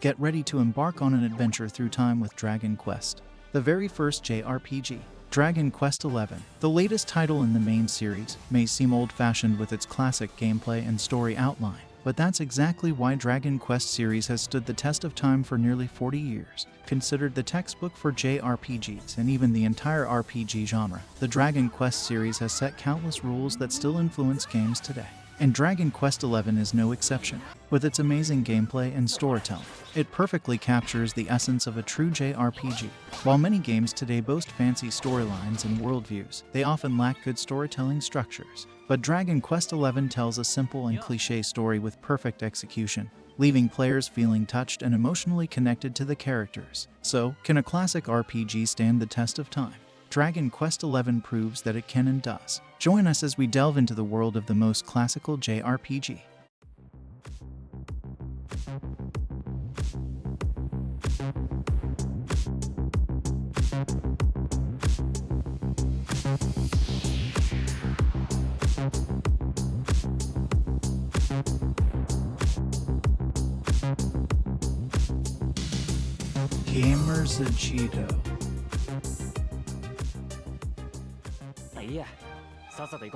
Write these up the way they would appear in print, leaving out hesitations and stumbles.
Get ready to embark on an adventure through time with Dragon Quest, the very first JRPG. Dragon Quest XI, the latest title in the main series, may seem old-fashioned with its classic gameplay and story outline, but that's exactly why Dragon Quest series has stood the test of time for nearly 40 years. Considered the textbook for JRPGs and even the entire RPG genre, the Dragon Quest series has set countless rules that still influence games today. And Dragon Quest XI is no exception. With its amazing gameplay and storytelling, it perfectly captures the essence of a true JRPG. While many games today boast fancy storylines and worldviews, they often lack good storytelling structures. But Dragon Quest XI tells a simple and cliché story with perfect execution, leaving players feeling touched and emotionally connected to the characters. So, can a classic RPG stand the test of time? Dragon Quest XI proves that it can and does. Join us as we delve into the world of the most classical JRPG. Gamers Agido.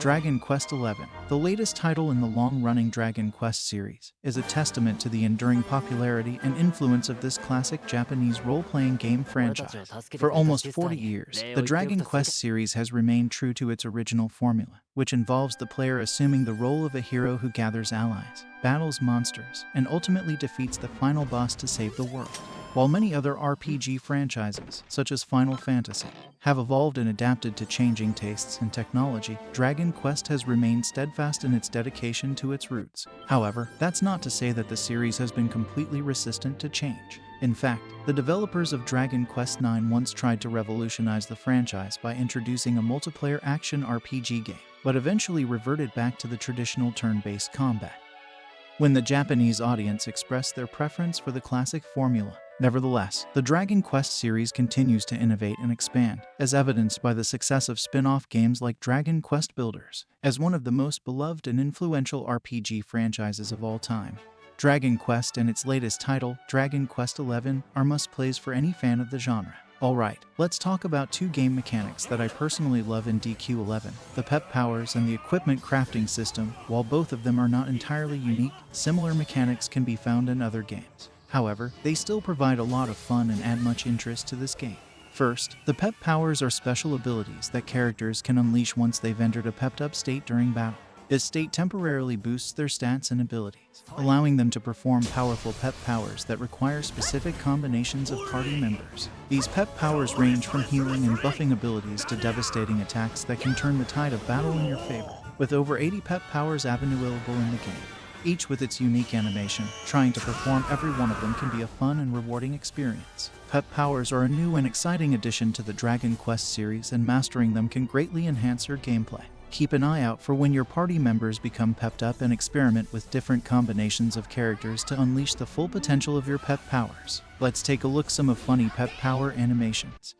Dragon Quest XI, the latest title in the long-running Dragon Quest series, is a testament to the enduring popularity and influence of this classic Japanese role-playing game franchise. For almost 40 years, the Dragon Quest series has remained true to its original formula, which involves the player assuming the role of a hero who gathers allies, battles monsters, and ultimately defeats the final boss to save the world. While many other RPG franchises, such as Final Fantasy, have evolved and adapted to changing tastes and technology, Dragon Quest has remained steadfast in its dedication to its roots. However, that's not to say that the series has been completely resistant to change. In fact, the developers of Dragon Quest IX once tried to revolutionize the franchise by introducing a multiplayer action RPG game, but eventually reverted back to the traditional turn-based combat, when the Japanese audience expressed their preference for the classic formula. Nevertheless, the Dragon Quest series continues to innovate and expand, as evidenced by the success of spin-off games like Dragon Quest Builders. As one of the most beloved and influential RPG franchises of all time, Dragon Quest and its latest title, Dragon Quest XI, are must-plays for any fan of the genre. Alright, let's talk about two game mechanics that I personally love in DQ11, the pep powers and the equipment crafting system. While both of them are not entirely unique, similar mechanics can be found in other games. However, they still provide a lot of fun and add much interest to this game. First, the pep powers are special abilities that characters can unleash once they've entered a pepped-up state during battle. This state temporarily boosts their stats and abilities, allowing them to perform powerful pep powers that require specific combinations of party members. These pep powers range from healing and buffing abilities to devastating attacks that can turn the tide of battle in your favor. With over 80 pep powers available in the game, each with its unique animation, trying to perform every one of them can be a fun and rewarding experience. Pep powers are a new and exciting addition to the Dragon Quest series, and mastering them can greatly enhance your gameplay. Keep an eye out for when your party members become pepped up and experiment with different combinations of characters to unleash the full potential of your pep powers. Let's take a look at some of funny pep power animations.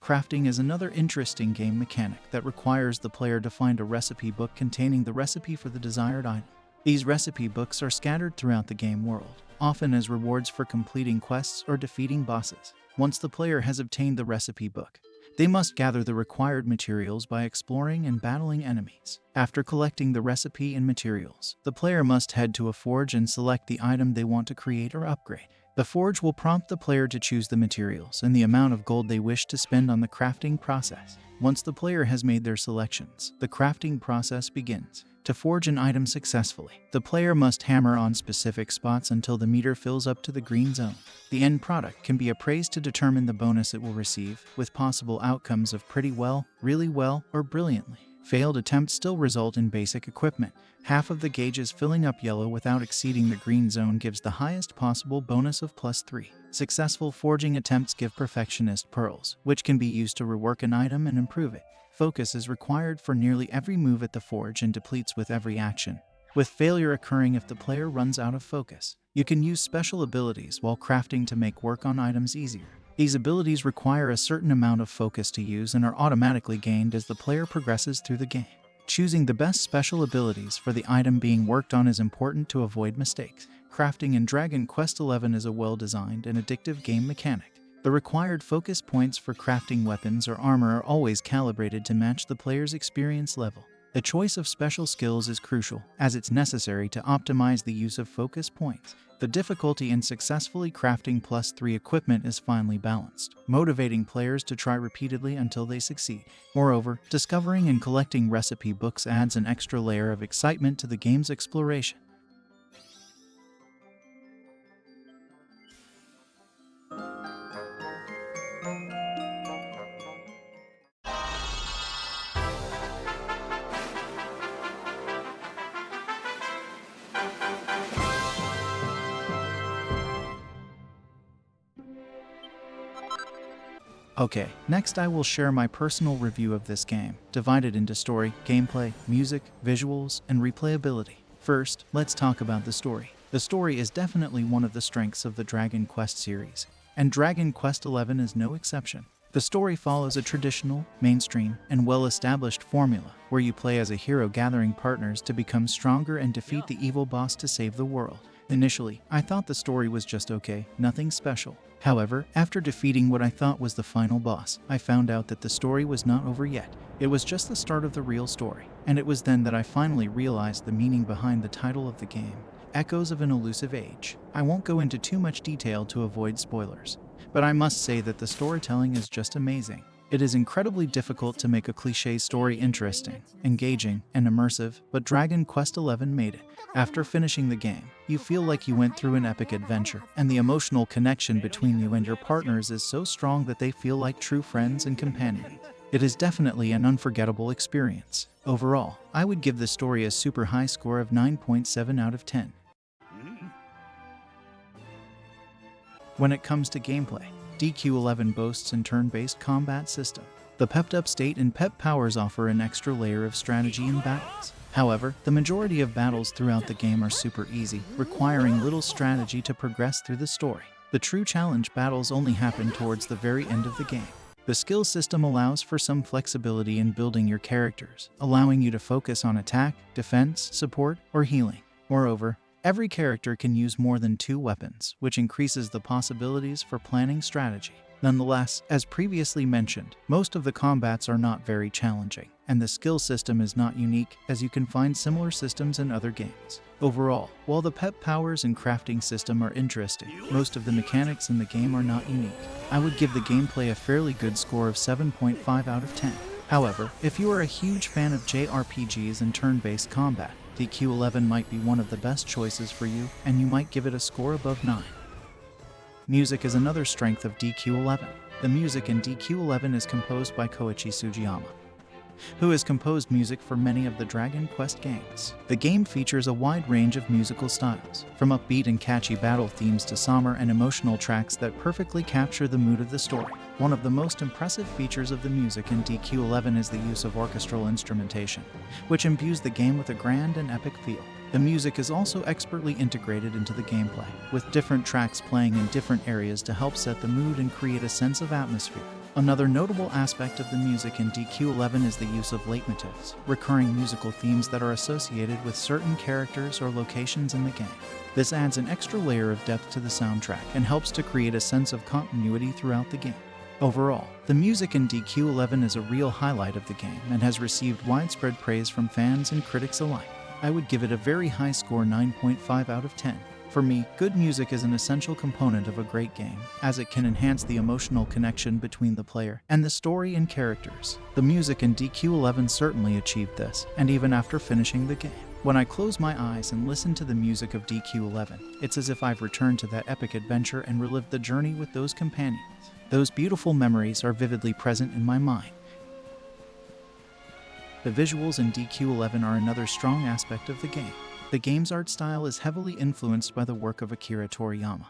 Crafting is another interesting game mechanic that requires the player to find a recipe book containing the recipe for the desired item. These recipe books are scattered throughout the game world, often as rewards for completing quests or defeating bosses. Once the player has obtained the recipe book, they must gather the required materials by exploring and battling enemies. After collecting the recipe and materials, the player must head to a forge and select the item they want to create or upgrade. The forge will prompt the player to choose the materials and the amount of gold they wish to spend on the crafting process. Once the player has made their selections, the crafting process begins. To forge an item successfully, the player must hammer on specific spots until the meter fills up to the green zone. The end product can be appraised to determine the bonus it will receive, with possible outcomes of pretty well, really well, or brilliantly. Failed attempts still result in basic equipment. Half of the gauges filling up yellow without exceeding the green zone gives the highest possible bonus of +3. Successful forging attempts give perfectionist pearls, which can be used to rework an item and improve it. Focus is required for nearly every move at the forge and depletes with every action, with failure occurring if the player runs out of focus. You can use special abilities while crafting to make work on items easier. These abilities require a certain amount of focus to use and are automatically gained as the player progresses through the game. Choosing the best special abilities for the item being worked on is important to avoid mistakes. Crafting in Dragon Quest XI is a well-designed and addictive game mechanic. The required focus points for crafting weapons or armor are always calibrated to match the player's experience level. The choice of special skills is crucial, as it's necessary to optimize the use of focus points. The difficulty in successfully crafting +3 equipment is finely balanced, motivating players to try repeatedly until they succeed. Moreover, discovering and collecting recipe books adds an extra layer of excitement to the game's exploration. Okay, next I will share my personal review of this game, divided into story, gameplay, music, visuals, and replayability. First, let's talk about the story. The story is definitely one of the strengths of the Dragon Quest series, and Dragon Quest XI is no exception. The story follows a traditional, mainstream, and well-established formula, where you play as a hero gathering partners to become stronger and defeat the evil boss to save the world. Initially, I thought the story was just okay, nothing special. However, after defeating what I thought was the final boss, I found out that the story was not over yet. It was just the start of the real story, and it was then that I finally realized the meaning behind the title of the game, Echoes of an Elusive Age. I won't go into too much detail to avoid spoilers, but I must say that the storytelling is just amazing. It is incredibly difficult to make a cliché story interesting, engaging, and immersive, but Dragon Quest XI made it. After finishing the game, you feel like you went through an epic adventure, and the emotional connection between you and your partners is so strong that they feel like true friends and companions. It is definitely an unforgettable experience. Overall, I would give the story a super high score of 9.7 out of 10. When it comes to gameplay, DQ11 boasts an turn-based combat system. The pepped-up state and pep powers offer an extra layer of strategy in battles. However, the majority of battles throughout the game are super easy, requiring little strategy to progress through the story. The true challenge battles only happen towards the very end of the game. The skill system allows for some flexibility in building your characters, allowing you to focus on attack, defense, support, or healing. Moreover, every character can use more than 2 weapons, which increases the possibilities for planning strategy. Nonetheless, as previously mentioned, most of the combats are not very challenging, and the skill system is not unique, as you can find similar systems in other games. Overall, while the pep powers and crafting system are interesting, most of the mechanics in the game are not unique. I would give the gameplay a fairly good score of 7.5 out of 10. However, if you are a huge fan of JRPGs and turn-based combat, DQ11 might be one of the best choices for you, and you might give it a score above 9. Music is another strength of DQ11. The music in DQ11 is composed by Koichi Sugiyama, who has composed music for many of the Dragon Quest games. The game features a wide range of musical styles, from upbeat and catchy battle themes to somber and emotional tracks that perfectly capture the mood of the story. One of the most impressive features of the music in DQ11 is the use of orchestral instrumentation, which imbues the game with a grand and epic feel. The music is also expertly integrated into the gameplay, with different tracks playing in different areas to help set the mood and create a sense of atmosphere. Another notable aspect of the music in DQ11 is the use of leitmotifs, recurring musical themes that are associated with certain characters or locations in the game. This adds an extra layer of depth to the soundtrack and helps to create a sense of continuity throughout the game. Overall, the music in DQ11 is a real highlight of the game and has received widespread praise from fans and critics alike. I would give it a very high score, 9.5 out of 10. For me, good music is an essential component of a great game, as it can enhance the emotional connection between the player and the story and characters. The music in DQ11 certainly achieved this, and even after finishing the game. When I close my eyes and listen to the music of DQ11, it's as if I've returned to that epic adventure and relived the journey with those companions. Those beautiful memories are vividly present in my mind. The visuals in DQ11 are another strong aspect of the game. The game's art style is heavily influenced by the work of Akira Toriyama,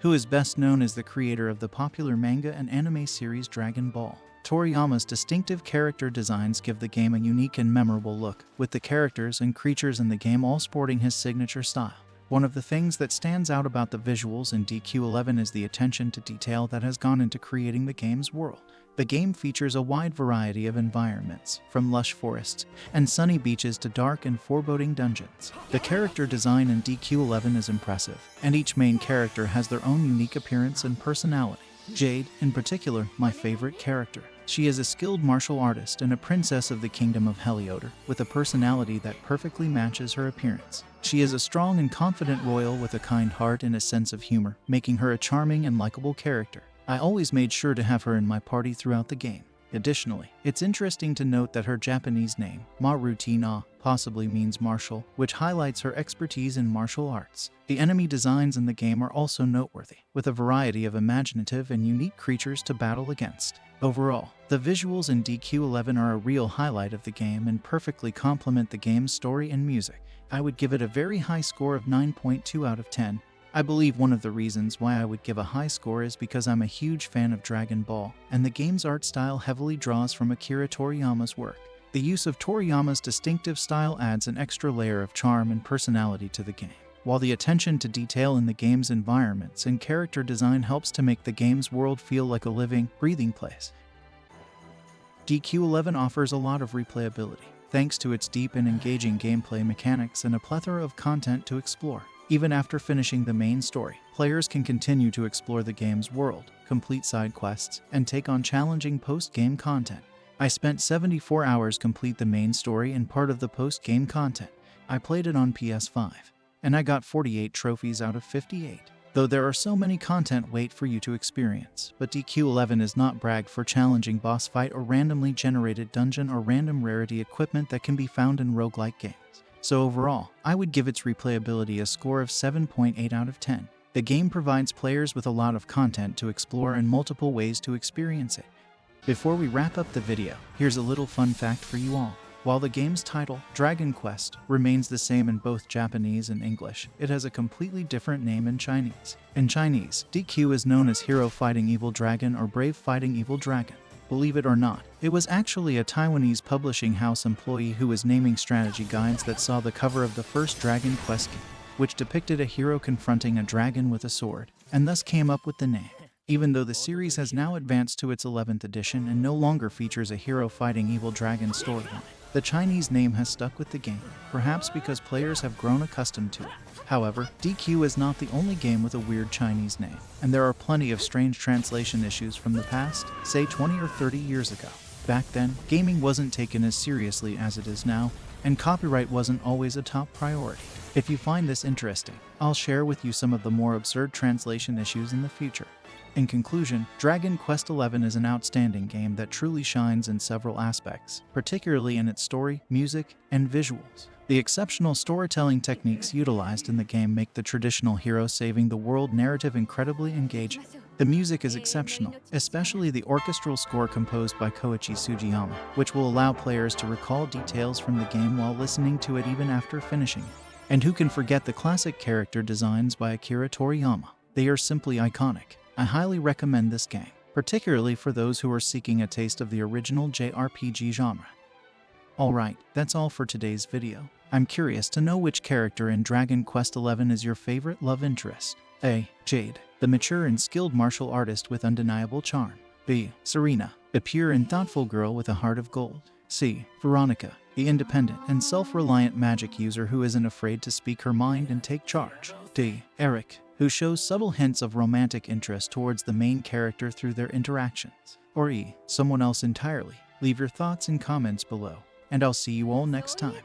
who is best known as the creator of the popular manga and anime series Dragon Ball. Toriyama's distinctive character designs give the game a unique and memorable look, with the characters and creatures in the game all sporting his signature style. One of the things that stands out about the visuals in DQ11 is the attention to detail that has gone into creating the game's world. The game features a wide variety of environments, from lush forests and sunny beaches to dark and foreboding dungeons. The character design in DQ11 is impressive, and each main character has their own unique appearance and personality. Jade, in particular, my favorite character. She is a skilled martial artist and a princess of the kingdom of Heliodor, with a personality that perfectly matches her appearance. She is a strong and confident royal with a kind heart and a sense of humor, making her a charming and likable character. I always made sure to have her in my party throughout the game. Additionally, it's interesting to note that her Japanese name, Maruti-na, possibly means martial, which highlights her expertise in martial arts. The enemy designs in the game are also noteworthy, with a variety of imaginative and unique creatures to battle against. Overall, the visuals in DQ11 are a real highlight of the game and perfectly complement the game's story and music. I would give it a very high score of 9.2 out of 10. I believe one of the reasons why I would give a high score is because I'm a huge fan of Dragon Ball, and the game's art style heavily draws from Akira Toriyama's work. The use of Toriyama's distinctive style adds an extra layer of charm and personality to the game, while the attention to detail in the game's environments and character design helps to make the game's world feel like a living, breathing place. DQ11 offers a lot of replayability, thanks to its deep and engaging gameplay mechanics and a plethora of content to explore. Even after finishing the main story, players can continue to explore the game's world, complete side quests, and take on challenging post-game content. I spent 74 hours complete the main story and part of the post-game content. I played it on PS5, and I got 48 trophies out of 58. Though there are so many content wait for you to experience, but DQ11 is not bragged for challenging boss fight or randomly generated dungeon or random rarity equipment that can be found in roguelike games. So overall, I would give its replayability a score of 7.8 out of 10. The game provides players with a lot of content to explore and multiple ways to experience it. Before we wrap up the video, here's a little fun fact for you all. While the game's title, Dragon Quest, remains the same in both Japanese and English, it has a completely different name in Chinese. In Chinese, DQ is known as Hero Fighting Evil Dragon or Brave Fighting Evil Dragon. Believe it or not, it was actually a Taiwanese publishing house employee who was naming strategy guides that saw the cover of the first Dragon Quest game, which depicted a hero confronting a dragon with a sword, and thus came up with the name. Even though the series has now advanced to its 11th edition and no longer features a hero fighting evil dragon storyline, the Chinese name has stuck with the game, perhaps because players have grown accustomed to it. However, DQ is not the only game with a weird Chinese name, and there are plenty of strange translation issues from the past, say 20 or 30 years ago. Back then, gaming wasn't taken as seriously as it is now, and copyright wasn't always a top priority. If you find this interesting, I'll share with you some of the more absurd translation issues in the future. In conclusion, Dragon Quest XI is an outstanding game that truly shines in several aspects, particularly in its story, music, and visuals. The exceptional storytelling techniques utilized in the game make the traditional hero saving the world narrative incredibly engaging. The music is exceptional, especially the orchestral score composed by Koichi Sugiyama, which will allow players to recall details from the game while listening to it even after finishing it. And who can forget the classic character designs by Akira Toriyama? They are simply iconic. I highly recommend this game, particularly for those who are seeking a taste of the original JRPG genre. Alright, that's all for today's video. I'm curious to know which character in Dragon Quest XI is your favorite love interest. A. Jade, the mature and skilled martial artist with undeniable charm. B. Serena, a pure and thoughtful girl with a heart of gold. C. Veronica, the independent and self-reliant magic user who isn't afraid to speak her mind and take charge. D. Eric, who shows subtle hints of romantic interest towards the main character through their interactions. Or E. Someone else entirely. Leave your thoughts and comments below, and I'll see you all next time.